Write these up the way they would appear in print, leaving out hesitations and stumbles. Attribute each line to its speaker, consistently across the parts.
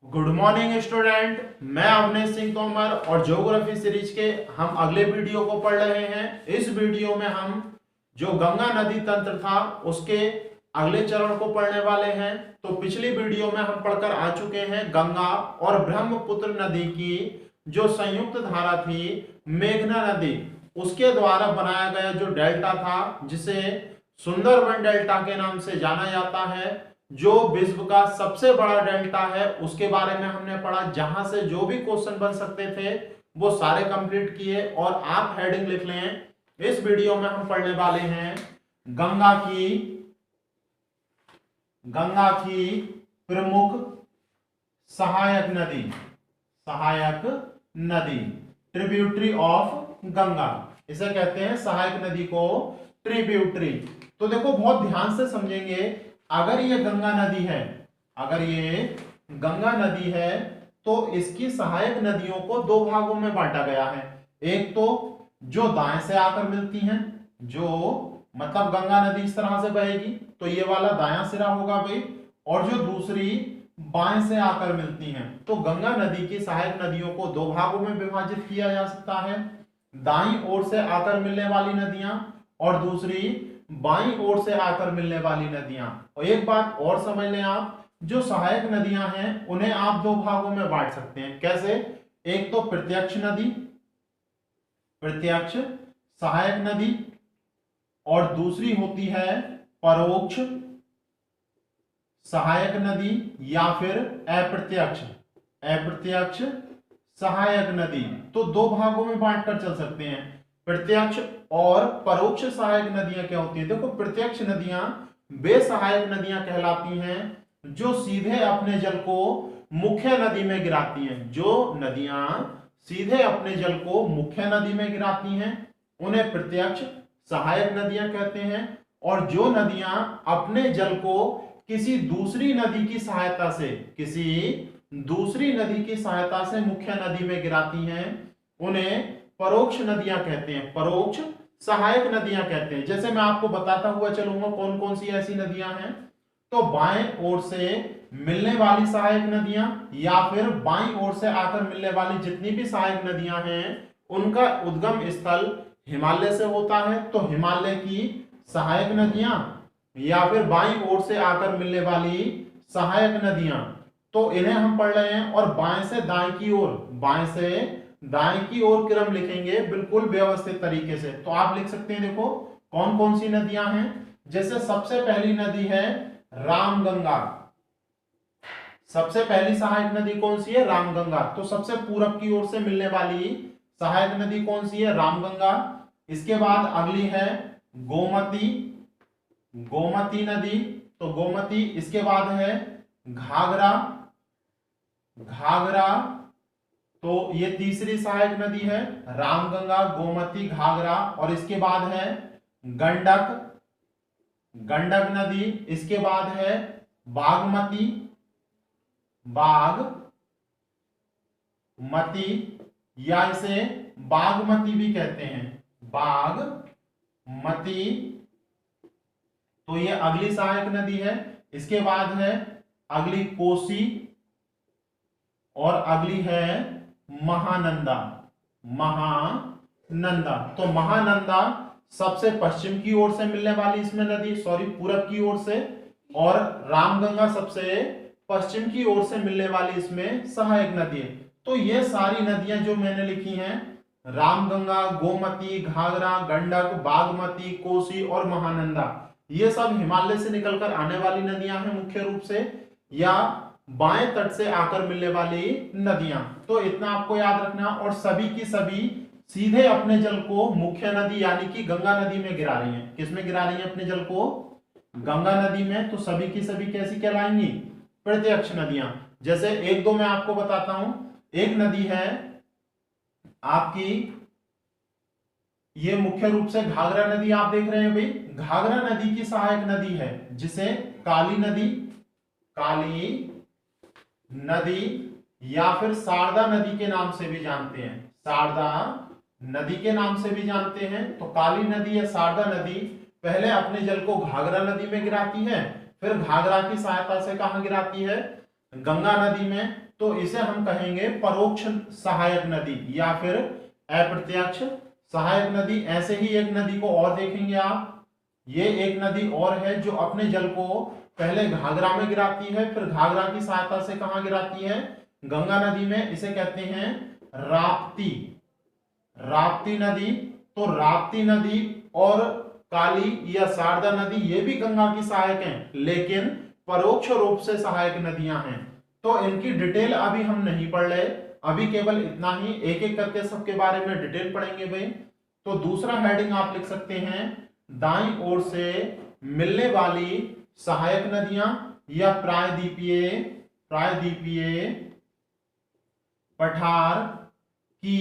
Speaker 1: Good morning student. मैं अवनीश सिंह तोमर और geography series के हम अगले वीडियो को पढ़ रहे हैं। इस वीडियो में हम जो गंगा नदी तंत्र था उसके अगले चरण को पढ़ने वाले हैं। तो पिछली वीडियो में हम पढ़कर आ चुके हैं गंगा और ब्रह्मपुत्र नदी की जो संयुक्त धारा थी मेघना नदी, उसके द्वारा बनाया गया जो डेल्टा था जिसे सुंदरबन डेल्टा के नाम से जाना जाता है, जो विश्व का सबसे बड़ा डेल्टा है, उसके बारे में हमने पढ़ा। जहां से जो भी क्वेश्चन बन सकते थे वो सारे कंप्लीट किए। और आप हेडिंग लिख लें, इस वीडियो में हम पढ़ने वाले हैं गंगा की प्रमुख सहायक नदी ट्रिब्यूटरी ऑफ गंगा, इसे कहते हैं सहायक नदी को ट्रिब्यूटरी। तो देखो बहुत ध्यान से समझेंगे। अगर ये गंगा नदी है तो इसकी सहायक नदियों को दो भागों में बांटा गया है। एक तो जो दाएं से आकर मिलती हैं, जो मतलब गंगा नदी इस तरह से बहेगी तो ये वाला दायां सिरा होगा भाई, और जो दूसरी बाएं से आकर मिलती हैं। तो गंगा नदी की सहायक नदियों को दो भागों में विभाजित किया जा सकता है, दाईं ओर से आकर मिलने वाली नदियां और दूसरी बाईं ओर से आकर मिलने वाली नदियां। और एक बात और समझ लें आप, जो सहायक नदियां हैं उन्हें आप दो भागों में बांट सकते हैं। कैसे? एक तो प्रत्यक्ष सहायक नदी, और दूसरी होती है परोक्ष सहायक नदी या फिर अप्रत्यक्ष सहायक नदी। तो दो भागों में बांटकर चल सकते हैं। प्रत्यक्ष और परोक्ष सहायक नदियां क्या होती है? देखो, प्रत्यक्ष नदियां वे सहायक नदियां कहलाती हैं जो सीधे अपने जल को मुख्य नदी में गिराती हैं। जो नदियां सीधे अपने जल को मुख्य नदी में गिराती हैं उन्हें प्रत्यक्ष सहायक नदियां कहते हैं। और जो नदियां अपने जल को किसी दूसरी नदी की सहायता से मुख्य नदी में गिराती हैं उन्हें परोक्ष नदियां कहते हैं, परोक्ष सहायक नदियां कहते हैं। जैसे मैं आपको बताता हुआ चलूंगा कौन कौन सी ऐसी नदियां हैं। तो बाएं ओर से मिलने वाली सहायक नदियां या फिर बाईं ओर से आकर मिलने वाली जितनी भी सहायक नदियां हैं उनका उद्गम स्थल हिमालय से होता है। तो हिमालय की सहायक नदियां या फिर बाईं ओर से आकर मिलने वाली सहायक नदियां, तो इन्हें हम पढ़ रहे हैं। और बाएं से दाएं की ओर क्रम लिखेंगे बिल्कुल व्यवस्थित तरीके से। तो आप लिख सकते हैं, देखो कौन कौन सी नदियां हैं। जैसे सबसे पहली नदी है रामगंगा। सबसे पहली सहायक नदी कौन सी है? रामगंगा। तो सबसे पूरब की ओर से मिलने वाली सहायक नदी कौन सी है? रामगंगा। इसके बाद अगली है गोमती नदी। तो गोमती। इसके बाद है घाघरा। तो ये तीसरी सहायक नदी है, रामगंगा, गोमती, घाघरा। और इसके बाद है गंडक नदी। इसके बाद है बागमती या इसे बागमती भी कहते हैं, बागमती। तो ये अगली सहायक नदी है। इसके बाद है अगली कोसी और अगली है महानंदा। तो महानंदा सबसे पश्चिम की ओर से मिलने वाली इसमें नदी, पूरब की ओर से, और रामगंगा सबसे पश्चिम की ओर से मिलने वाली इसमें सहायक नदी है। तो ये सारी नदियां जो मैंने लिखी हैं, रामगंगा, गोमती, घाघरा, गंडक, बागमती, कोसी और महानंदा, ये सब हिमालय से निकलकर आने वाली नदियां हैं मुख्य रूप से, या बाएं तट से आकर मिलने वाली नदियां। तो इतना आपको याद रखना। और सभी की सभी सीधे अपने जल को मुख्य नदी यानी कि गंगा नदी में गिरा रही हैं। किसमें गिरा रही हैं अपने जल को? गंगा नदी में। तो सभी की सभी कैसी कहलाएंगी? प्रत्यक्ष नदियां। जैसे एक दो मैं आपको बताता हूं। एक नदी है आपकी, ये मुख्य रूप से घाघरा नदी आप देख रहे हैं भाई। घाघरा नदी की सहायक नदी है जिसे काली नदी या फिर शारदा नदी के नाम से भी जानते हैं, शारदा नदी के नाम से भी जानते हैं। तो काली नदी या शारदा नदी पहले अपने जल को घाघरा नदी में गिराती है, फिर घाघरा की सहायता से कहां गिराती है? गंगा नदी में, तो इसे हम कहेंगे परोक्ष सहायक नदी या फिर अप्रत्यक्ष सहायक नदी। ऐसे ही एक नदी को और देखेंगे आप, ये एक नदी और है जो अपने जल को पहले घाघरा में गिराती है, फिर घाघरा की सहायता से कहां गिराती है, गंगा नदी में। इसे कहते हैं राप्ती, राप्ती नदी। तो राप्ती नदी और काली या शारदा नदी ये भी गंगा की सहायक हैं, लेकिन परोक्ष रूप से सहायक नदियां हैं। तो इनकी डिटेल अभी हम नहीं पढ़ रहे, अभी केवल इतना ही, एक एक करके सबके बारे में डिटेल पढ़ेंगे भाई। तो दूसरा हेडिंग आप लिख सकते हैं, दाईं ओर से मिलने वाली सहायक नदियां या प्रायद्वीपीय पठार की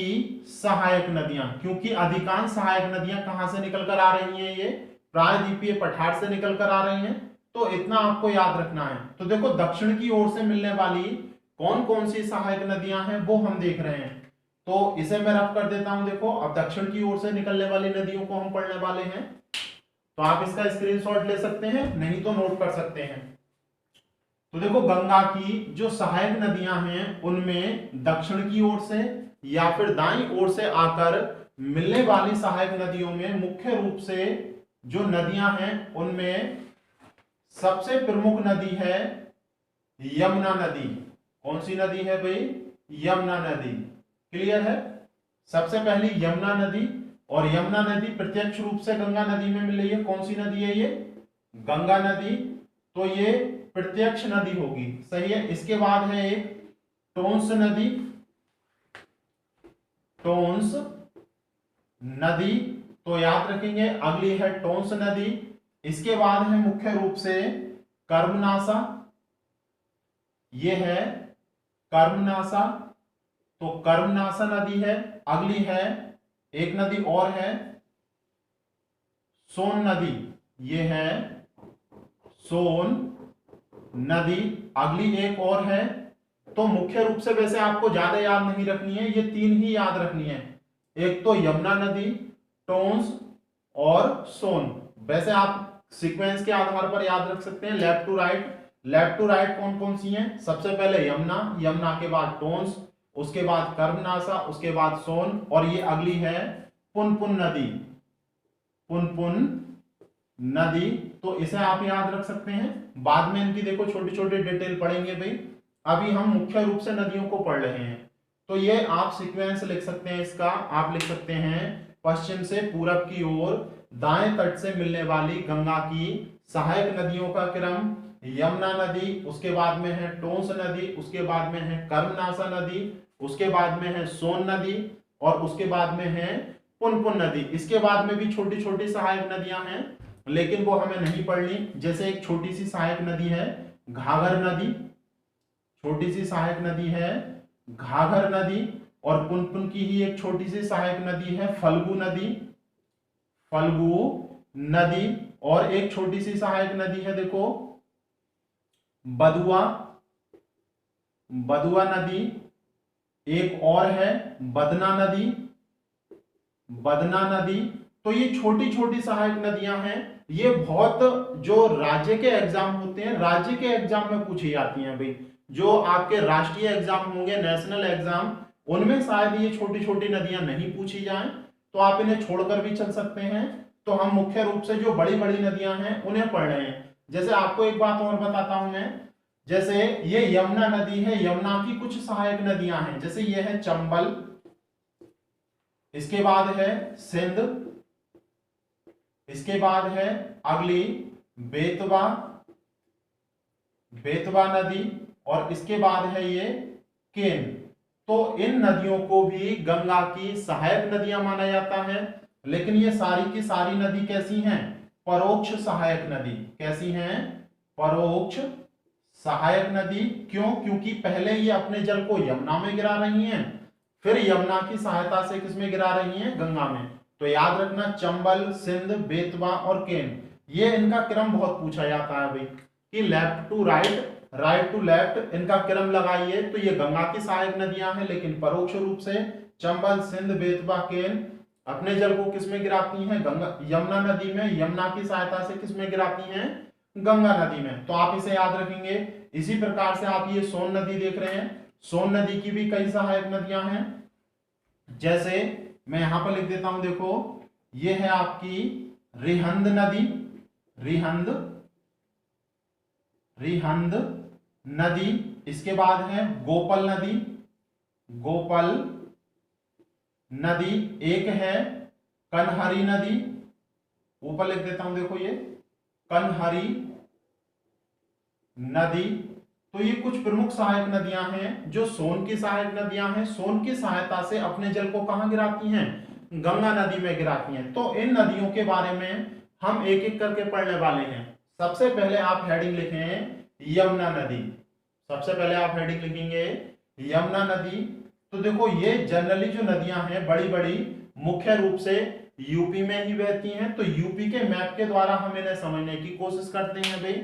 Speaker 1: सहायक नदियां, क्योंकि अधिकांश सहायक नदियां कहां से निकलकर आ रही हैं, ये प्रायद्वीपीय पठार से निकलकर आ रही हैं। तो इतना आपको याद रखना है। तो देखो दक्षिण की ओर से मिलने वाली कौन कौन सी सहायक नदियां हैं वो हम देख रहे हैं। तो इसे मैं रफ कर देता हूं। देखो अब दक्षिण की ओर से निकलने वाली नदियों को हम पढ़ने वाले हैं, तो आप इसका स्क्रीनशॉट ले सकते हैं, नहीं तो नोट कर सकते हैं। तो देखो गंगा की जो सहायक नदियां हैं उनमें दक्षिण की ओर से या फिर दाईं ओर से आकर मिलने वाली सहायक नदियों में मुख्य रूप से जो नदियां हैं उनमें सबसे प्रमुख नदी है यमुना नदी। कौन सी नदी है भाई, यमुना नदी। क्लियर है, सबसे पहली यमुना नदी। और यमुना नदी प्रत्यक्ष रूप से गंगा नदी में मिल रही है। कौन सी नदी है ये, गंगा नदी। तो ये प्रत्यक्ष नदी होगी, सही है। इसके बाद है एक टोंस नदी, टोंस नदी, तो याद रखेंगे अगली है टोंस नदी। इसके बाद है मुख्य रूप से कर्मनासा, ये है कर्मनासा, तो कर्मनासा नदी है। अगली है एक नदी और है सोन नदी, ये है सोन नदी। अगली एक और है, तो मुख्य रूप से वैसे आपको ज्यादा याद नहीं रखनी है, ये तीन ही याद रखनी है। एक तो यमुना नदी, टोंस और सोन। वैसे आप सीक्वेंस के आधार पर याद रख सकते हैं, left to right. Left to right कौन कौन सी हैं, सबसे पहले यमुना, यमुना के बाद टोंस, उसके बाद कर्मनासा, उसके बाद सोन, और ये अगली है पुनपुन नदी, पुनपुन नदी। तो इसे आप याद रख सकते हैं। बाद में इनकी देखो छोटी छोटी डिटेल पढ़ेंगे भाई, अभी हम मुख्य रूप से नदियों को पढ़ रहे हैं। तो ये आप सीक्वेंस लिख सकते हैं इसका, आप लिख सकते हैं पश्चिम से पूरब की ओर दाएं तट से मिलने वाली गंगा की सहायक नदियों का क्रम, यमुना नदी, उसके बाद में है टोंस नदी, उसके बाद में है कर्मनासा नदी, उसके बाद में है सोन नदी, और उसके बाद में है पुनपुन नदी। इसके बाद में भी छोटी छोटी सहायक नदियां हैं, लेकिन वो हमें नहीं पढ़नी। जैसे एक छोटी सी सहायक नदी है घाघर नदी, छोटी सी सहायक नदी है घाघर नदी, और पुनपुन की ही एक छोटी सी सहायक नदी है फल्गु नदी, फल्गु नदी। और एक छोटी सी सहायक नदी है देखो बदुआ, बदुआ नदी। एक और है बदना नदी, बदना नदी। तो ये छोटी छोटी सहायक नदियां हैं, ये बहुत जो राज्य के एग्जाम होते हैं, राज्य के एग्जाम में पूछी जाती हैं भाई। जो आपके राष्ट्रीय एग्जाम होंगे, नेशनल एग्जाम, उनमें शायद ये छोटी छोटी नदियां नहीं पूछी जाएं, तो आप इन्हें छोड़कर भी चल सकते हैं। तो हम मुख्य रूप से जो बड़ी बड़ी नदियां हैं उन्हें पढ़ रहे हैं। जैसे आपको एक बात और बताता हूं मैं, जैसे ये यमुना नदी है, यमुना की कुछ सहायक नदियां हैं, जैसे ये है चंबल, इसके बाद है सिंध, इसके बाद है अगली बेतवा, बेतवा नदी, और इसके बाद है ये केन। तो इन नदियों को भी गंगा की सहायक नदियां माना जाता है, लेकिन ये सारी की सारी नदी कैसी हैं, परोक्ष सहायक नदी। कैसी हैं, परोक्ष सहायक नदी। क्यों, क्योंकि पहले ये अपने जल को यमुना में गिरा रही हैं, फिर यमुना की सहायता से किसमें गिरा रही हैं, गंगा में। तो याद रखना चंबल, सिंध, बेतवा और केन, ये इनका क्रम बहुत पूछा जाता है भाई, कि left to right, right to left, इनका क्रम लगाइए। तो ये गंगा की सहायक नदियां हैं, लेकिन परोक्ष रूप से चंबल, सिंध, बेतवा, केन अपने जल को किसमें गिराती हैं, गंगा, यमुना नदी में। यमुना की सहायता से किसमें गिराती हैं, गंगा नदी में। तो आप इसे याद रखेंगे, इसी प्रकार से आप ये सोन नदी देख रहे हैं, सोन नदी की भी कई सहायक नदियां हैं। जैसे मैं यहां पर लिख देता हूं, देखो ये है आपकी रिहंद नदी, रिहंद रिहंद नदी। इसके बाद है गोपल नदी, गोपल नदी। एक है कनहरी नदी, ऊपर लिख देता हूं, देखो ये कनहरी नदी। तो ये कुछ प्रमुख सहायक नदियां हैं जो सोन की सहायक नदियां हैं। सोन की सहायता से अपने जल को कहां गिराती हैं, गंगा नदी में गिराती हैं। तो इन नदियों के बारे में हम एक एक करके पढ़ने वाले हैं। सबसे पहले आप हेडिंग लिखें यमुना नदी, सबसे पहले आप हेडिंग लिखेंगे यमुना नदी। तो देखो ये जनरली जो नदियां हैं बड़ी बड़ी मुख्य रूप से यूपी में ही बहती हैं। तो यूपी के मैप के द्वारा हम इन्हें समझने की कोशिश करते हैं भाई,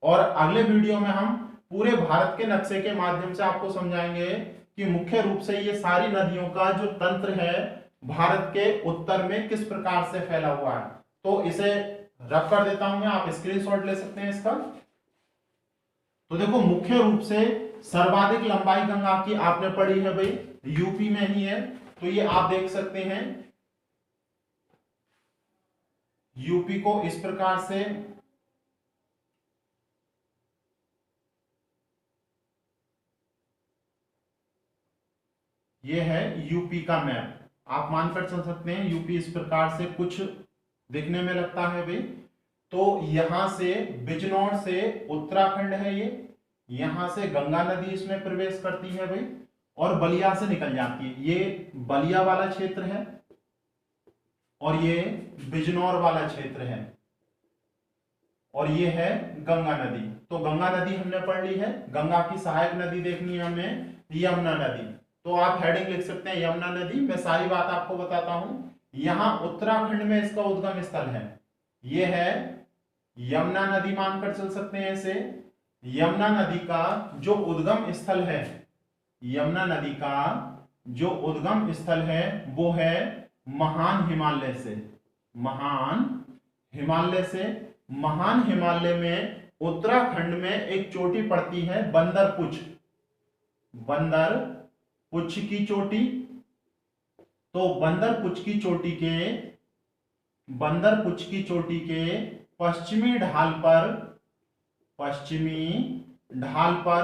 Speaker 1: और अगले वीडियो में हम पूरे भारत के नक्शे के माध्यम से आपको समझाएंगे कि मुख्य रूप से ये सारी नदियों का जो तंत्र है भारत के उत्तर में किस प्रकार से फैला हुआ है। तो इसे रख कर देता हूं मैं, आप स्क्रीनशॉट ले सकते हैं इसका। तो देखो मुख्य रूप से सर्वाधिक लंबाई गंगा की आपने पढ़ी है भाई, यूपी में ही है। तो ये आप देख सकते हैं यूपी को इस प्रकार से, ये है यूपी का मैप। आप मानकर चल सकते हैं यूपी इस प्रकार से कुछ दिखने में लगता है भाई। तो यहां से बिजनौर से उत्तराखंड है ये, यहां से गंगा नदी इसमें प्रवेश करती है भाई और बलिया से निकल जाती है। ये बलिया वाला क्षेत्र है और ये बिजनौर वाला क्षेत्र है और ये है गंगा नदी। तो गंगा नदी हमने पढ़ ली है। गंगा की सहायक नदी देखनी है हमें यमुना नदी। तो आप हेडिंग लिख सकते हैं यमुना नदी। मैं सारी बात आपको बताता हूं। यहां उत्तराखंड में इसका उद्गम स्थल है, ये है यमुना नदी, मानकर चल सकते हैं इसे। यमुना नदी का जो उद्गम स्थल है, यमुना नदी का जो उद्गम स्थल है वो है महान हिमालय से, महान हिमालय से। महान हिमालय में उत्तराखंड में एक चोटी पड़ती है बंदरपुछ, बंदरपुछ की चोटी। तो बंदरपुछ की चोटी के पश्चिमी ढाल पर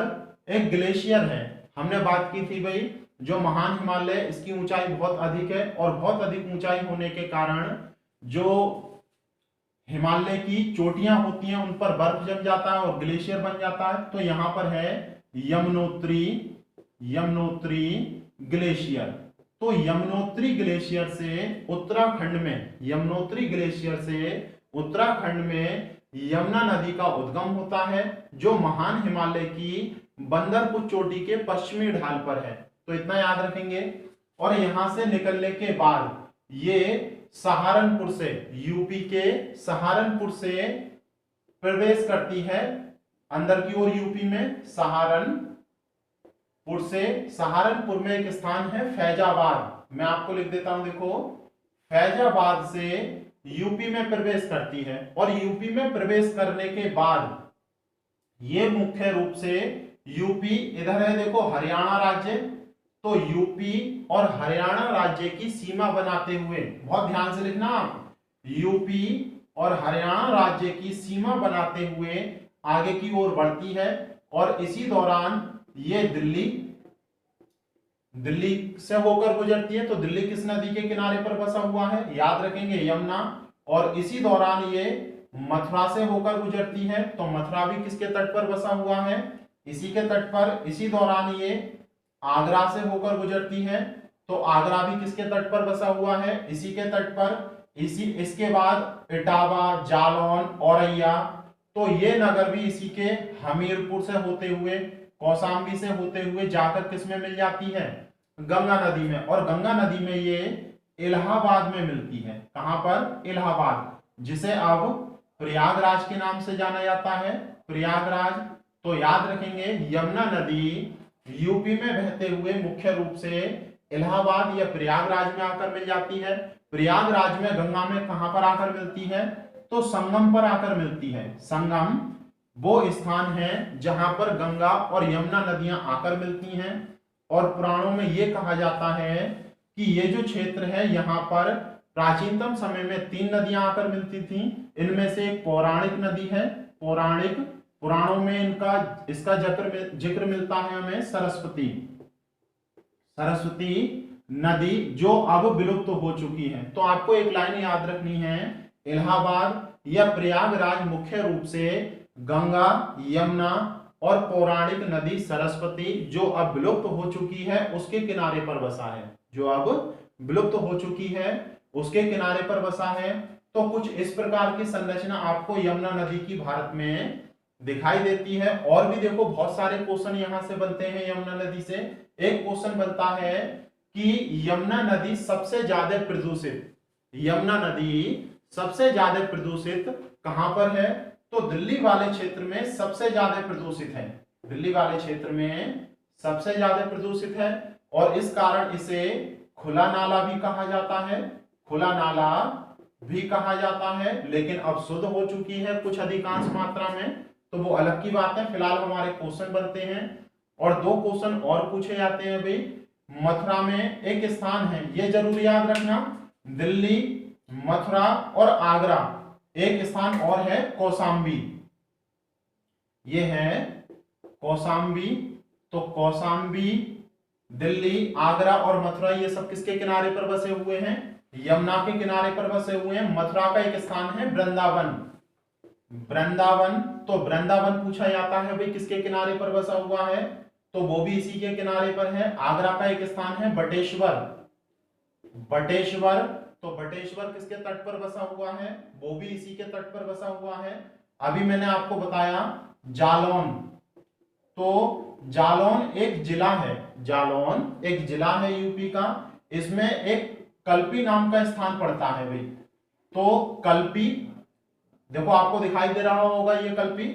Speaker 1: एक ग्लेशियर है। हमने बात की थी भाई, जो महान हिमालय इसकी ऊंचाई बहुत अधिक है और बहुत अधिक ऊंचाई होने के कारण जो हिमालय की चोटियां होती हैं उन पर बर्फ जम जाता है और ग्लेशियर बन जाता है। तो यहां पर है यमुनोत्री ग्लेशियर। तो यमुनोत्री ग्लेशियर से उत्तराखंड में यमुना नदी का उद्गम होता है जो महान हिमालय की बंदरपुछ चोटी के पश्चिमी ढाल पर है। तो इतना याद रखेंगे। और यहां से निकलने के बाद ये सहारनपुर से, यूपी के सहारनपुर से प्रवेश करती है अंदर की ओर यूपी में। सहारनपुर में एक स्थान है फैजाबाद, मैं आपको लिख देता हूं, देखो फैजाबाद से यूपी में प्रवेश करती है। और यूपी में प्रवेश करने के बाद ये मुख्य रूप से यूपी, इधर है देखो हरियाणा राज्य। तो यूपी और हरियाणा राज्य की सीमा बनाते हुए, बहुत ध्यान से लिखना आप, यूपी और हरियाणा राज्य की सीमा बनाते हुए आगे की ओर बढ़ती है। और इसी दौरान ये दिल्ली से होकर गुजरती है। तो दिल्ली किस नदी के किनारे पर बसा हुआ है, याद रखेंगे यमुना। और इसी दौरान ये मथुरा से होकर गुजरती है। तो मथुरा भी किसके तट पर बसा हुआ है, इसी के तट पर। इसी दौरान ये आगरा से होकर गुजरती है। तो आगरा भी किसके तट पर बसा हुआ है, इसी के तट पर। इसके बाद इटावा, जालौन, औरैया, तो ये नगर भी इसी के हमीरपुर से होते हुए, कौशाम्बी से होते हुए जाकर किस में मिल जाती है, गंगा नदी में। और गंगा नदी में ये इलाहाबाद में मिलती है। कहां पर, इलाहाबाद, जिसे अब प्रयागराज के नाम से जाना जाता है, प्रयागराज। तो याद रखेंगे यमुना नदी यूपी में बहते हुए मुख्य रूप से इलाहाबाद या प्रयागराज में आकर मिल जाती है। प्रयागराज में गंगा में कहां पर आकर मिलती है, तो संगम पर आकर मिलती है। संगम वो स्थान है जहां पर गंगा और यमुना नदियां आकर मिलती हैं। और पुराणों में यह कहा जाता है कि ये जो क्षेत्र है यहाँ पर प्राचीनतम समय में 3 नदियां आकर मिलती थीं। इनमें से एक पौराणिक नदी है, पौराणिक पुराणों में इसका जिक्र मिलता है हमें सरस्वती, सरस्वती नदी जो अब विलुप्त हो चुकी है। तो आपको एक लाइन याद रखनी है, इलाहाबाद या प्रयागराज मुख्य रूप से गंगा, यमुना और पौराणिक नदी सरस्वती जो अब विलुप्त हो चुकी है उसके किनारे पर बसा है, जो अब विलुप्त हो चुकी है उसके किनारे पर बसा है। तो कुछ इस प्रकार की संरचना आपको यमुना नदी की भारत में दिखाई देती है। और भी देखो बहुत सारे क्वेश्चन यहां से बनते हैं यमुना नदी से। एक क्वेश्चन बनता है कि यमुना नदी सबसे ज्यादा प्रदूषित, यमुना नदी सबसे ज्यादा प्रदूषित कहां पर है? तो दिल्ली वाले क्षेत्र में सबसे ज्यादा प्रदूषित है, दिल्ली वाले क्षेत्र में सबसे ज्यादा प्रदूषित है। और इस कारण इसे खुला नाला भी कहा जाता है, खुला नाला भी कहा जाता है। लेकिन अब शुद्ध हो चुकी है कुछ अधिकांश मात्रा में, तो वो अलग की बात है। फिलहाल हमारे क्वेश्चन बनते हैं और 2 क्वेश्चन और पूछे जाते हैं भाई। मथुरा में एक स्थान है, ये जरूर याद रखना, दिल्ली, मथुरा और आगरा, एक स्थान और है कौशाम्बी, ये है कौशाम्बी। तो कौशाम्बी, दिल्ली, आगरा और मथुरा ये सब किसके किनारे पर बसे हुए हैं? यमुना के किनारे पर बसे हुए हैं। मथुरा का एक स्थान है वृंदावन, वृंदावन, तो वृंदावन पूछा जाता है भाई किसके किनारे पर बसा हुआ है? तो वो भी इसी के किनारे पर है। आगरा का एक स्थान है बटेश्वर, बटेश्वर, तो बटेश्वर किसके तट पर बसा हुआ है? वो भी इसी के तट पर बसा हुआ है। अभी मैंने आपको बताया जालौन, तो जालौन एक जिला है, जालौन एक जिला है यूपी का। इसमें एक कल्पी नाम का स्थान पड़ता है भाई। तो कल्पी देखो आपको दिखाई दे रहा होगा ये कल्पी।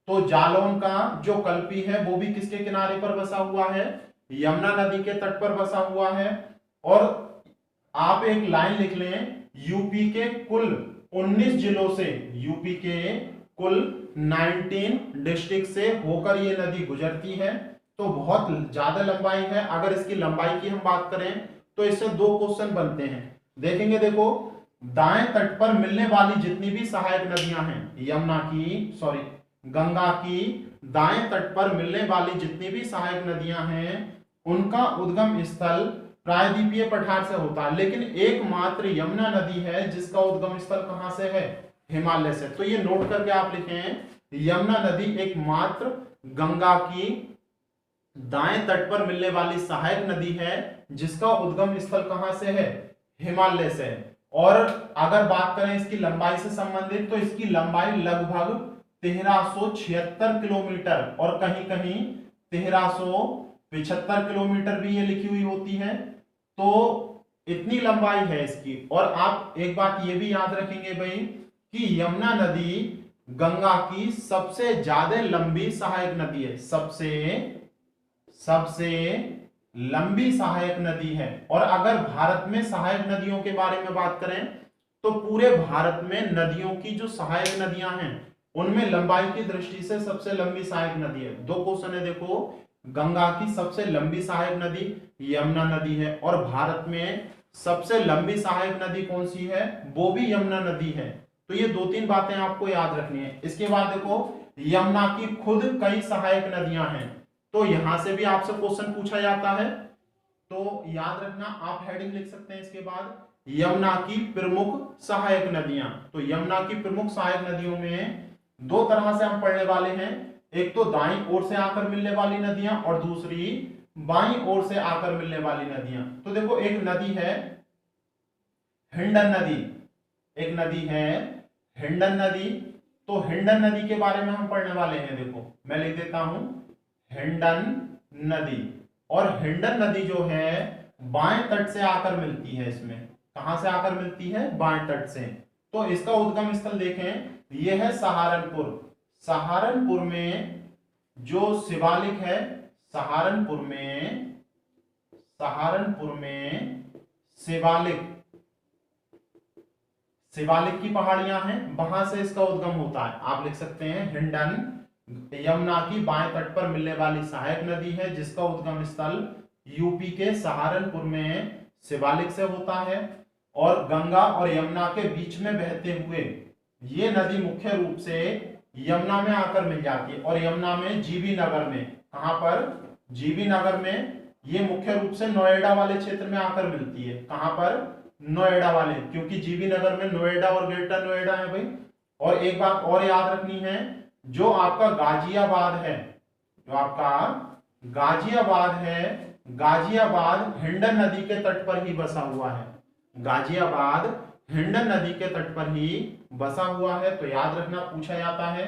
Speaker 1: तो जालौन का जो कल्पी है वो भी किसके किनारे पर बसा हुआ है? यमुना नदी के तट पर बसा हुआ है। और आप एक लाइन लिख लें, यूपी के कुल 19 जिलों से, यूपी के कुल 19 डिस्ट्रिक्ट से होकर ये नदी गुजरती है। तो बहुत ज्यादा लंबाई है। अगर इसकी लंबाई की हम बात करें तो इससे 2 क्वेश्चन बनते हैं, देखेंगे। देखो दाएं तट पर मिलने वाली जितनी भी सहायक नदियां हैं, यमुना की, सॉरी गंगा की दाएं तट पर मिलने वाली जितनी भी सहायक नदियां हैं उनका उद्गम स्थल प्रायद्वीपीय पठार से होता है। लेकिन एकमात्र यमुना नदी है जिसका उद्गम स्थल कहां से है? हिमालय से। तो ये नोट करके आप लिखें, यमुना नदी एकमात्र गंगा की दाएं तट पर मिलने वाली सहायक नदी है जिसका उद्गम स्थल कहां से है? हिमालय से। और अगर बात करें इसकी लंबाई से संबंधित तो इसकी लंबाई लगभग 1376 किलोमीटर और कहीं कहीं 1375 किलोमीटर भी ये लिखी हुई होती है। तो इतनी लंबाई है इसकी। और आप एक बात ये भी याद रखेंगे भाई कि यमुना नदी गंगा की सबसे ज्यादा लंबी सहायक नदी है, सबसे लंबी सहायक नदी है। और अगर भारत में सहायक नदियों के बारे में बात करें तो पूरे भारत में नदियों की जो सहायक नदियां हैं उनमें लंबाई की दृष्टि से सबसे लंबी सहायक नदी है। 2 क्वेश्चन है देखो, गंगा की सबसे लंबी सहायक नदी यमुना नदी है और भारत में सबसे लंबी सहायक नदी कौन सी है? वो भी यमुना नदी है। तो ये 2-3 बातें आपको याद रखनी है। इसके बाद देखो यमुना की खुद कई सहायक नदियां हैं, तो यहां से भी आपसे क्वेश्चन पूछा जाता है। तो याद रखना, आप हेडिंग लिख सकते हैं इसके बाद, यमुना की प्रमुख सहायक नदियां। तो यमुना की प्रमुख सहायक नदियों में 2 तरह से हम पढ़ने वाले हैं, एक तो दाईं ओर से आकर मिलने वाली नदियां और दूसरी बाईं ओर से आकर मिलने वाली नदियां। तो देखो एक नदी है हिंडन नदी, एक नदी है हिंडन नदी। तो हिंडन नदी के बारे में हम पढ़ने वाले हैं। देखो मैं लिख देता हूं हिंडन नदी। और हिंडन नदी जो है बाएं तट से आकर मिलती है, इसमें कहां से आकर मिलती है? बाएं तट से। तो इसका उद्गम स्थल देखें, यह है सहारनपुर। सहारनपुर में जो शिवालिक है, सहारनपुर में शिवालिक की पहाड़ियां हैं, वहां से इसका उद्गम होता है। आप लिख सकते हैं हिंडन यमुना की बाएं तट पर मिलने वाली सहायक नदी है, जिसका उद्गम स्थल यूपी के सहारनपुर में शिवालिक से होता है। और गंगा और यमुना के बीच में बहते हुए ये नदी मुख्य रूप से यमुना में आकर मिल जाती है, और यमुना में जीबी नगर में, कहां पर, जीबी नगर में, ये मुख्य रूप से नोएडा वाले क्षेत्र में आकर मिलती है। कहां पर, नोएडा वाले, क्योंकि जीबी नगर में नोएडा और ग्रेटर नोएडा है भाई। और एक बात और याद रखनी है, जो आपका गाजियाबाद है, जो आपका गाजियाबाद है, गाजियाबाद हिंडन नदी के तट पर ही बसा हुआ है। गाजियाबाद हिंडन नदी के तट पर ही बसा हुआ है, तो याद रखना, पूछा जाता है।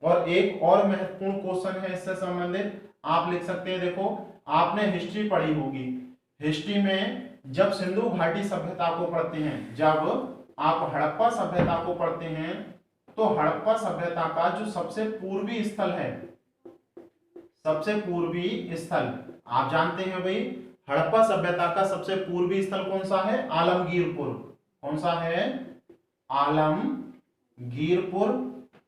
Speaker 1: और एक और महत्वपूर्ण क्वेश्चन है इससे संबंधित, आप लिख सकते हैं। देखो, आपने हिस्ट्री पढ़ी होगी, हिस्ट्री में जब सिंधु घाटी सभ्यता को पढ़ते हैं, जब आप हड़प्पा सभ्यता को पढ़ते हैं, तो हड़प्पा सभ्यता का जो सबसे पूर्वी स्थल है, सबसे पूर्वी स्थल, आप जानते हैं भाई, हड़प्पा सभ्यता का सबसे पूर्वी स्थल कौन सा है, आलमगीरपुर। कौन सा है, आलमगीरपुर।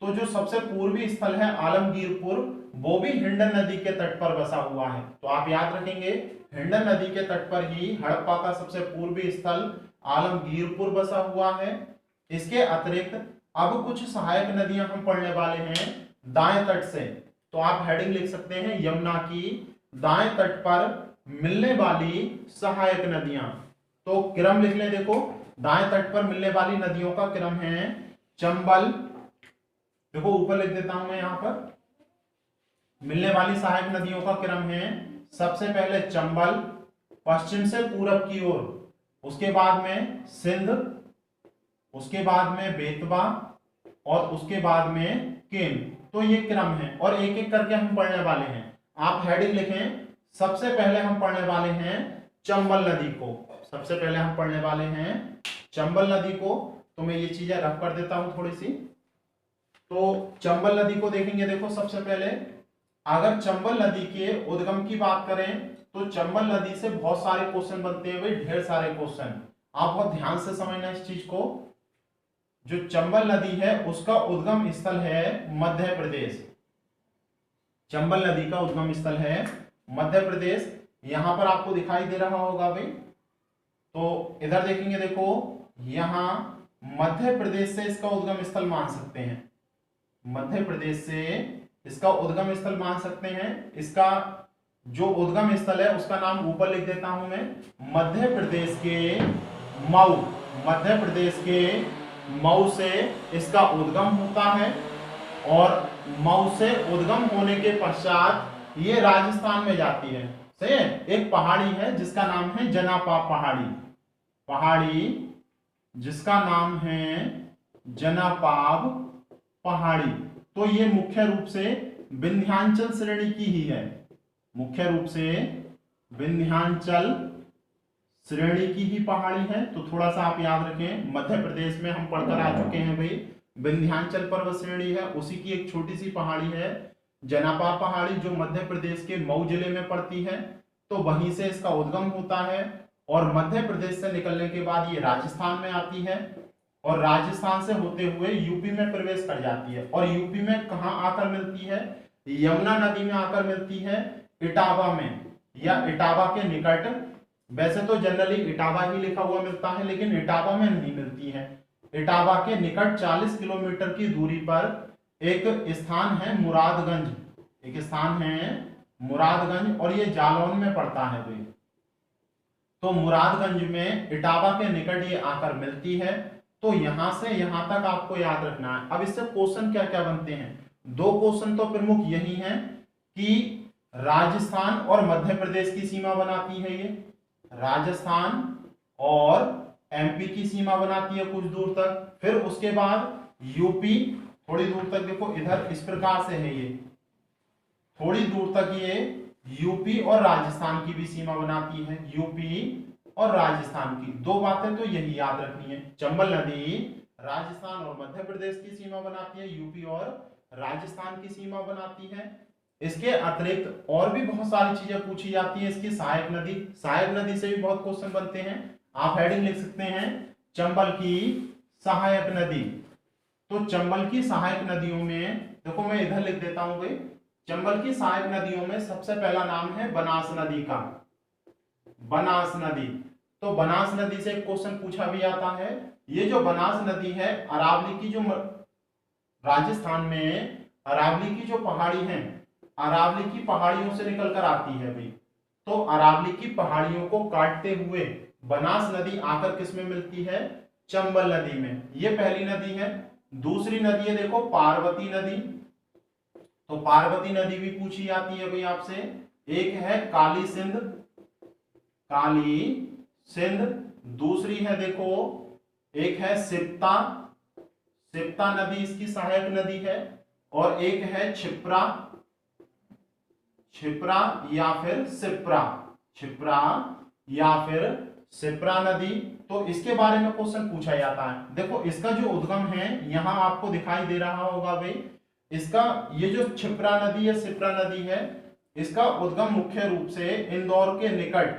Speaker 1: तो जो सबसे पूर्वी स्थल है आलमगीरपुर, वो भी हिंडन नदी के तट पर बसा हुआ है। तो आप याद रखेंगे, हिंडन नदी के तट पर ही हड़प्पा का सबसे पूर्वी स्थल आलमगीरपुर बसा हुआ है। इसके अतिरिक्त अब कुछ सहायक नदियां हम पढ़ने वाले हैं दाएं तट से। तो आप हेडिंग लिख सकते हैं, यमुना की दाएं तट पर मिलने वाली सहायक नदियां। तो क्रम लिख लें, देखो, दाएं तट पर मिलने वाली नदियों का क्रम है चंबल, देखो ऊपर लिख देता हूं मैं, यहां पर मिलने वाली सहायक नदियों का क्रम है, सबसे पहले चंबल पश्चिम से पूरब की ओर, उसके बाद में सिंध, उसके बाद में बेतवा, और उसके बाद में केन। तो ये क्रम है, और एक एक करके हम पढ़ने वाले हैं। आप हेडिंग लिखें, सबसे पहले हम पढ़ने वाले हैं चंबल नदी को, सबसे पहले हम पढ़ने वाले हैं चंबल नदी को। तो मैं ये चीजें रफ कर देता हूं थोड़ी सी। तो चंबल नदी को देखेंगे, देखो सबसे पहले अगर चंबल नदी के उद्गम की बात करें, तो चंबल नदी से बहुत सारे क्वेश्चन बनते हैं भाई, ढेर सारे क्वेश्चन। आप बहुत ध्यान से समझना इस चीज को। जो चंबल नदी है उसका उद्गम स्थल है मध्य प्रदेश, चंबल नदी का उद्गम स्थल है मध्य प्रदेश। यहां पर आपको दिखाई दे रहा होगा भाई, तो इधर देखेंगे, देखो यहां मध्य प्रदेश से इसका उद्गम स्थल मान सकते हैं, मध्य प्रदेश से इसका उद्गम स्थल मान सकते हैं। इसका जो उद्गम स्थल है उसका नाम ऊपर लिख देता हूं मैं, मध्य प्रदेश के मऊ, मध्य प्रदेश के मऊ से इसका उद्गम होता है। और मऊ से उद्गम होने के पश्चात ये राजस्थान में जाती है। सही है, एक पहाड़ी है जिसका नाम है जनापाब पहाड़ी, पहाड़ी जिसका नाम है जनापाब पहाड़ी। तो ये मुख्य रूप से विंध्याचल श्रेणी की ही है, मुख्य रूप से विंध्याचल श्रेणी की ही पहाड़ी है। तो थोड़ा सा आप याद रखें, मध्य प्रदेश में हम पढ़कर आ चुके हैं भाई, विंध्याचल पर्वत श्रेणी है, उसी की एक छोटी सी पहाड़ी है जनापाब पहाड़ी, जो मध्य प्रदेश के मऊ जिले में पड़ती है। तो वहीं से इसका उद्गम होता है, और मध्य प्रदेश से निकलने के बाद ये राजस्थान में आती है, और राजस्थान से होते हुए यूपी में प्रवेश कर जाती है। और यूपी में कहां आकर मिलती है, यमुना नदी में आकर मिलती है, इटावा में, या इटावा के निकट। वैसे तो जनरली इटावा ही लिखा हुआ मिलता है, लेकिन इटावा में नहीं मिलती है। इटावा के निकट 40 किलोमीटर की दूरी पर एक स्थान है मुरादगंज, एक स्थान है मुरादगंज, और ये जालौन में पड़ता है भाई। तो मुरादगंज में इटावा के निकट ये आकर मिलती है। तो यहां से यहां तक आपको याद रखना है। अब इससे क्वेश्चन क्या क्या बनते हैं, दो क्वेश्चन तो प्रमुख यही हैं कि राजस्थान और मध्य प्रदेश की सीमा बनाती है, ये राजस्थान और एमपी की सीमा बनाती है कुछ दूर तक। फिर उसके बाद यूपी थोड़ी दूर तक, देखो इधर इस प्रकार से है, ये थोड़ी दूर तक ये यूपी और राजस्थान की भी सीमा बनाती है, यूपी और राजस्थान की। दो बातें तो यही याद रखनी है, चंबल नदी राजस्थान और मध्य प्रदेश की सीमा बनाती है, यूपी और राजस्थान की सीमा बनाती है। इसके अतिरिक्त और भी बहुत सारी चीजें पूछी जाती है। इसकी सहायक नदी, सहायक नदी से भी बहुत क्वेश्चन बनते हैं। आप हेडिंग लिख सकते हैं, चंबल की सहायक नदी। तो चंबल की सहायक नदियों में देखो मैं इधर लिख देता हूं भाई, चंबल की सहायक नदियों में सबसे पहला नाम है बनास नदी का, बनास नदी। तो बनास नदी से एक क्वेश्चन पूछा भी जाता है। ये जो बनास नदी है अरावली की जो राजस्थान में अरावली की जो पहाड़ी है, अरावली की पहाड़ियों से निकल कर आती है भाई। तो अरावली की पहाड़ियों को काटते हुए बनास नदी आकर किस में मिलती है, चंबल नदी में। ये पहली नदी है। दूसरी नदी है देखो पार्वती नदी। तो पार्वती नदी भी पूछी जाती है भाई आपसे। एक है काली सिंध, काली सिंध। दूसरी है देखो, एक है सिप्ता, सिप्ता नदी इसकी सहायक नदी है। और एक है छिप्रा, छिप्रा या फिर सिप्रा, छिप्रा या फिर सिप्रा नदी। तो इसके बारे में क्वेश्चन पूछा जाता है। देखो इसका जो उद्गम है यहां आपको दिखाई दे रहा होगा भाई, इसका ये जो छिप्रा नदी या सिप्रा नदी है, इसका उद्गम मुख्य रूप से इंदौर के निकट,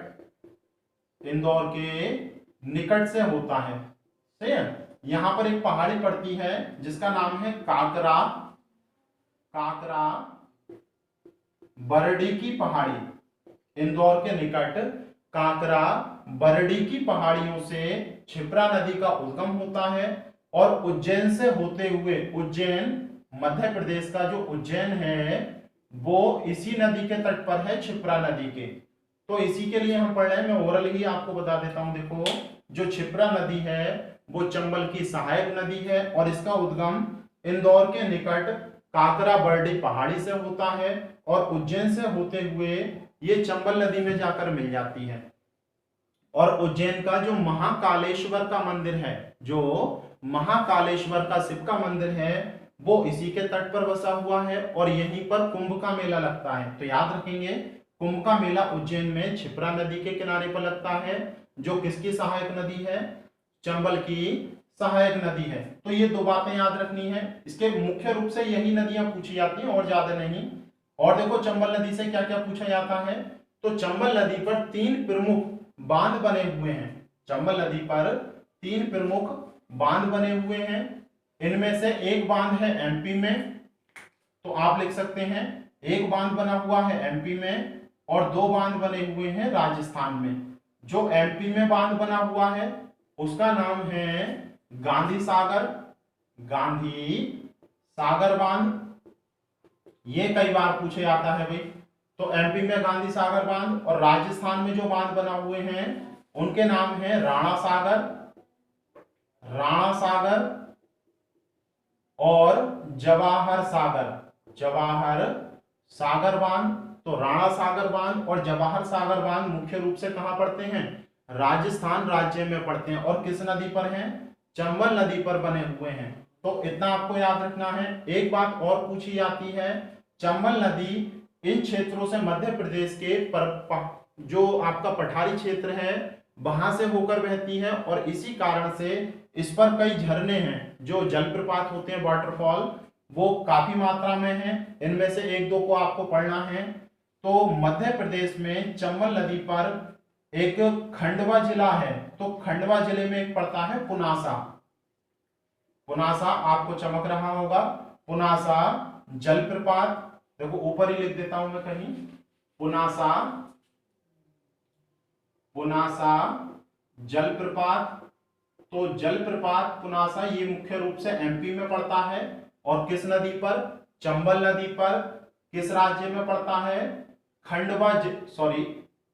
Speaker 1: इंदौर के निकट से होता है। सही है। यहां पर एक पहाड़ी पड़ती है जिसका नाम है काकरा, काकरा बरडी की पहाड़ी। इंदौर के निकट काकरा बरडी की पहाड़ियों से छिप्रा नदी का उद्गम होता है। और उज्जैन से होते हुए, उज्जैन मध्य प्रदेश का जो उज्जैन है वो इसी नदी के तट पर है, छिप्रा नदी के। तो इसी के लिए हम पढ़ रहे हैं, मैं ओरल ही आपको बता देता हूं। देखो जो छिप्रा नदी है वो चंबल की सहायक नदी है और इसका उद्गम इंदौर के निकट काकरा बरडी पहाड़ी से होता है और उज्जैन से होते हुए ये चंबल नदी में जाकर मिल जाती है। और उज्जैन का जो महाकालेश्वर का मंदिर है, जो महाकालेश्वर का शिव का मंदिर है, वो इसी के तट पर बसा हुआ है और यहीं पर कुंभ का मेला लगता है। तो याद रखेंगे कुंभ का मेला उज्जैन में छिप्रा नदी के किनारे पर लगता है, जो किसकी सहायक नदी है, चंबल की सहायक नदी है। तो ये दो बातें याद रखनी है। इसके मुख्य रूप से यही नदियां पूछी जाती हैं और ज्यादा नहीं। और देखो चंबल नदी से क्या क्या पूछा जाता है। तो चंबल नदी पर 3 प्रमुख बांध बने हुए हैं। चंबल नदी पर 3 प्रमुख बांध बने हुए हैं। इनमें से एक बांध है एमपी में, तो आप लिख सकते हैं एक बांध बना हुआ है एमपी में और 2 बांध बने हुए हैं राजस्थान में। जो एमपी में बांध बना हुआ है उसका नाम है गांधी सागर, गांधी सागर बांध। ये कई बार पूछे जाता है भाई। तो एमपी में गांधी सागर बांध और राजस्थान में जो बांध बना हुए हैं उनके नाम है राणा सागर, राणा सागर और जवाहर सागर, जवाहर सागर बांध। तो राणा सागर बांध और जवाहर सागर बांध मुख्य रूप से कहां पड़ते हैं, राजस्थान राज्य में पड़ते हैं। और किस नदी पर हैं, चंबल नदी पर बने हुए हैं। तो इतना आपको याद रखना है। एक बात और पूछी जाती है, चंबल नदी इन क्षेत्रों से मध्य प्रदेश के जो आपका पठारी क्षेत्र है वहां से होकर बहती है और इसी कारण से इस पर कई झरने हैं, जो जलप्रपात होते हैं, वाटरफॉल, वो काफी मात्रा में हैं। इनमें से 1-2 को आपको पढ़ना है। तो मध्य प्रदेश में चंबल नदी पर एक खंडवा जिला है, तो खंडवा जिले में एक पड़ता है पुनासा। पुनासा आपको चमक रहा होगा, पुनासा जलप्रपात। देखो ऊपर ही लिख देता हूं मैं कहीं, पुनासा, पुनासा जलप्रपात। तो जलप्रपात पुनासा ये मुख्य रूप से एमपी में पड़ता है और किस नदी पर, चंबल नदी पर। किस राज्य में पड़ता है, खंडवा सॉरी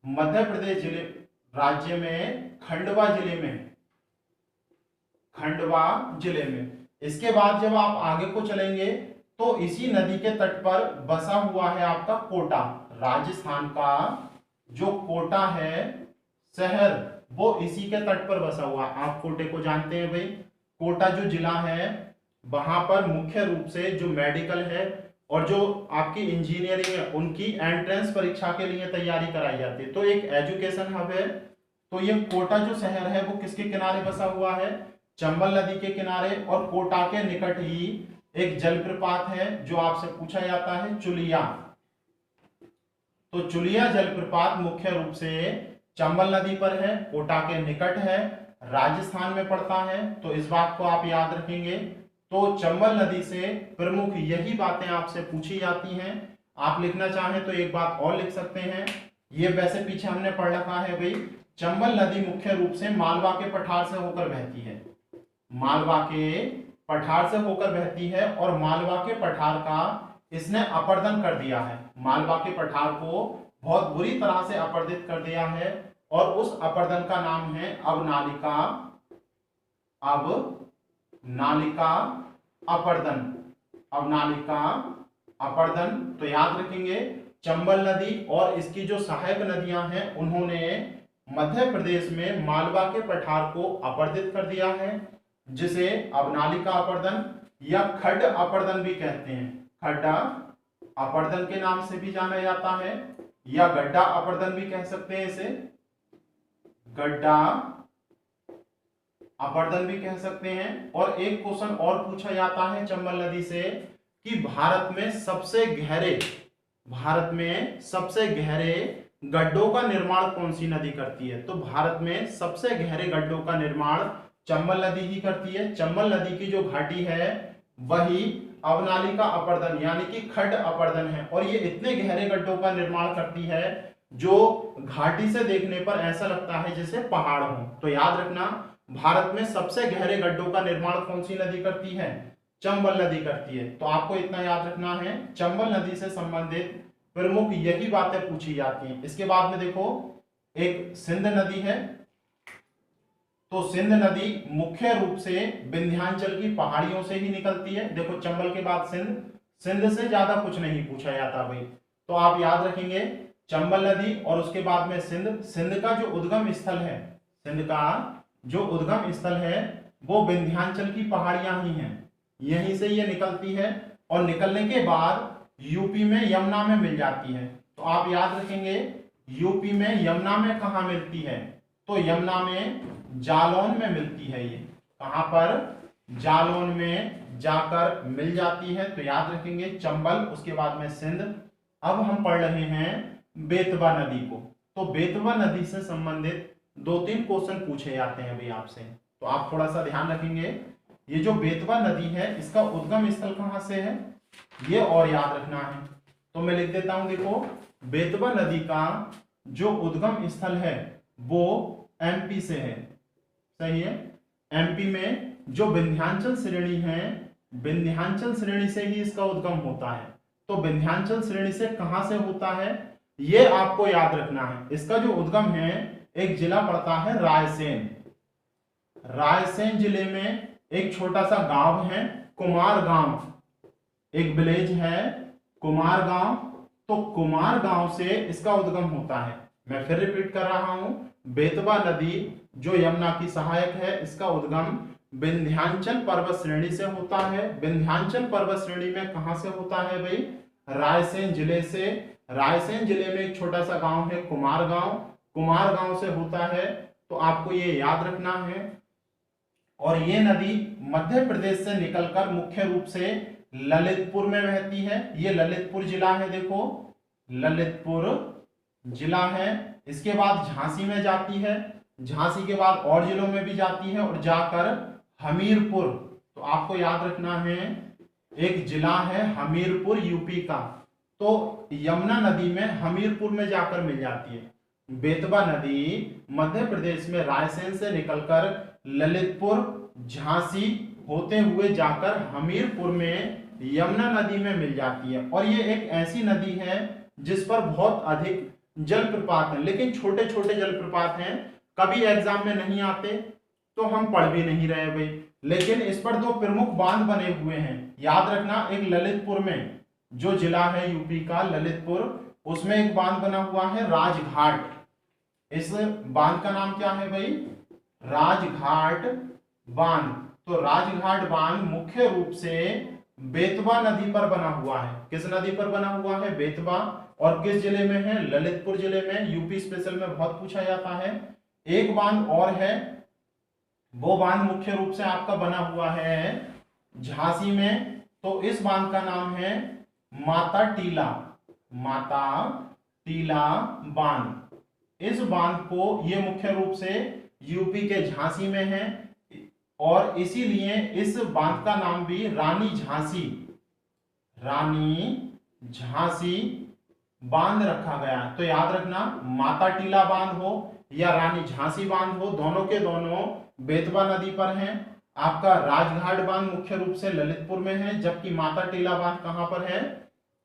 Speaker 1: मध्य प्रदेश जिले राज्य में खंडवा जिले में, खंडवा जिले में। इसके बाद जब आप आगे को चलेंगे तो इसी नदी के तट पर बसा हुआ है आपका कोटा। राजस्थान का जो कोटा है शहर, वो इसी के तट पर बसा हुआ। आप कोटे को जानते हैं भाई। कोटा जो जिला है वहां पर मुख्य रूप से जो मेडिकल है और जो आपकी इंजीनियरिंग है उनकी एंट्रेंस परीक्षा के लिए तैयारी कराई जाती है। तो एक एजुकेशन हब है। तो ये कोटा जो शहर है वो किसके किनारे बसा हुआ है, चंबल नदी के किनारे। और कोटा के निकट ही एक जलप्रपात है जो आपसे पूछा जाता है, चुलिया। तो चुलिया जलप्रपात मुख्य रूप से चंबल नदी पर है, कोटा के निकट है, राजस्थान में पड़ता है। तो इस बात को आप याद रखेंगे। तो चंबल नदी से प्रमुख यही बातें आपसे पूछी जाती हैं। आप लिखना चाहें तो एक बात और लिख सकते हैं, ये वैसे पीछे हमने पढ़ रखा है भाई, चंबल नदी मुख्य रूप से मालवा के पठार से होकर बहती है, मालवा के पठार से होकर बहती है, और मालवा के पठार का इसने अपरदन कर दिया है, मालवा के पठार को बहुत बुरी तरह से अपरदित कर दिया है, और उस अपरदन का नाम है अवनालिका, अवनालिका अपरदन, अवनालिका अपरदन। तो याद रखेंगे चंबल नदी और इसकी जो सहायक नदियां हैं उन्होंने मध्य प्रदेश में मालवा के पठार को अपरदित कर दिया है, जिसे अवनालिका अपरदन या खड्ड अपरदन भी कहते हैं, खड्डा अपरदन के नाम से भी जाना जाता है, या गड्ढा अपरदन भी कह सकते हैं, इसे गड्ढा अपरदन भी कह सकते हैं। और एक क्वेश्चन और पूछा जाता है चंबल नदी से कि भारत में सबसे गहरे गड्ढों का निर्माण कौन सी नदी करती है? तो भारत में सबसे गहरे गड्ढों का निर्माण चंबल नदी ही करती है। चंबल नदी की जो घाटी है वही अवनालिका अपरदन यानी कि खड्ड अपरदन है, और ये इतने गहरे गड्ढों का निर्माण करती है जो घाटी से देखने पर ऐसा लगता है जैसे पहाड़ हो। तो याद रखना, भारत में सबसे गहरे गड्ढों का निर्माण कौन सी नदी करती है? चंबल नदी करती है। तो आपको इतना याद रखना है, चंबल नदी से संबंधित प्रमुख यही बातें पूछी जाती हैं। इसके बाद में देखो एक सिंध नदी है, तो सिंध नदी मुख्य रूप से विंध्याचल की पहाड़ियों से ही निकलती है। देखो चंबल के बाद सिंध से ज्यादा कुछ नहीं पूछा जाता भाई, तो आप याद रखेंगे चंबल नदी और उसके बाद में सिंध का जो उद्गम स्थल है, सिंध का जो उद्गम स्थल है वो विंध्याचल की पहाड़ियां ही हैं, यहीं से ये निकलती है, और निकलने के बाद यूपी में यमुना में मिल जाती है। तो आप याद रखेंगे यूपी में यमुना में कहा मिलती है? तो यमुना में जालौन में मिलती है। ये कहां पर? जालौन में जाकर मिल जाती है। तो याद रखेंगे चंबल, उसके बाद में सिंध। अब हम पढ़ रहे हैं बेतवा नदी को। तो बेतवा नदी से संबंधित 2-3 क्वेश्चन पूछे जाते हैं भाई आपसे, तो आप थोड़ा सा ध्यान रखेंगे। ये जो बेतवा नदी है इसका उद्गम स्थल कहां से है ये और याद रखना है। तो मैं लिख देता हूं, देखो बेतवा नदी का जो उद्गम स्थल है वो एमपी से है, सही है। एमपी में जो विंध्याचल श्रेणी है, विंध्याचल श्रेणी से ही इसका उद्गम होता है। तो विंध्याचल श्रेणी से कहां से होता है ये आपको याद रखना है। इसका जो उद्गम है, एक जिला पड़ता है रायसेन, रायसेन जिले में एक छोटा सा गांव है कुमार गांव, एक विलेज है कुमार गांव। तो कुमार गांव से इसका उद्गम होता है। मैं फिर रिपीट कर रहा हूं, बेतवा नदी जो यमुना की सहायक है, इसका उद्गम विंध्याचल पर्वत श्रेणी से होता है। विंध्याचल पर्वत श्रेणी में कहां से होता है भाई? रायसेन जिले से। रायसेन जिले में एक छोटा सा गांव है कुमार गांव, कुमार गांव से होता है। तो आपको ये याद रखना है। और ये नदी मध्य प्रदेश से निकलकर मुख्य रूप से ललितपुर में बहती है। ये ललितपुर जिला है, देखो ललितपुर जिला है। इसके बाद झांसी में जाती है, झांसी के बाद और जिलों में भी जाती है और जाकर हमीरपुर। तो आपको याद रखना है एक जिला है हमीरपुर यूपी का, तो यमुना नदी में हमीरपुर में जाकर मिल जाती है। बेतवा नदी मध्य प्रदेश में रायसेन से निकलकर ललितपुर झांसी होते हुए जाकर हमीरपुर में यमुना नदी में मिल जाती है। और ये एक ऐसी नदी है जिस पर बहुत अधिक जलप्रपात हैं, लेकिन छोटे छोटे जलप्रपात हैं, कभी एग्जाम में नहीं आते तो हम पढ़ भी नहीं रहे भाई। लेकिन इस पर 2 प्रमुख बांध बने हुए हैं, याद रखना। एक ललितपुर में जो जिला है यूपी का ललितपुर, उसमें एक बांध बना हुआ है राजघाट। इस बांध का नाम क्या है भाई? राजघाट बांध। तो राजघाट बांध मुख्य रूप से बेतवा नदी पर बना हुआ है। किस नदी पर बना हुआ है? बेतवा। और किस जिले में है? ललितपुर जिले में। यूपी स्पेशल में बहुत पूछा जाता है। एक बांध और है, वो बांध मुख्य रूप से आपका बना हुआ है झांसी में। तो इस बांध का नाम है माता टीला, माता टीला बांध। इस बांध को ये मुख्य रूप से यूपी के झांसी में है। और इसीलिए इस बांध का नाम भी रानी झांसी बांध रखा गया। तो याद रखना, माता टीला बांध हो या रानी झांसी बांध हो, दोनों के दोनों बेतवा नदी पर हैं। आपका राजघाट बांध मुख्य रूप से ललितपुर में है, जबकि माता टीला बांध कहां पर है,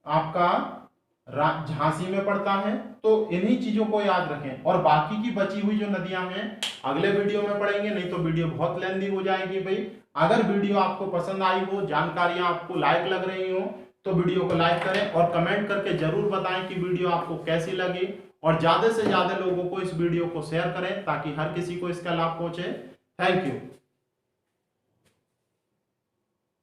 Speaker 1: आपका झांसी में पड़ता है। तो इन्हीं चीजों को याद रखें, और बाकी की बची हुई जो नदियां हैं अगले वीडियो में पढ़ेंगे, नहीं तो वीडियो बहुत लेंथी हो जाएगी भाई। अगर वीडियो आपको पसंद आई हो, जानकारियां आपको लायक लग रही हो, तो वीडियो को लाइक करें और कमेंट करके जरूर बताएं कि वीडियो आपको कैसी लगी, और ज्यादा से ज्यादा लोगों को इस वीडियो को शेयर करें ताकि हर किसी को इसका लाभ पहुंचे। Thank you.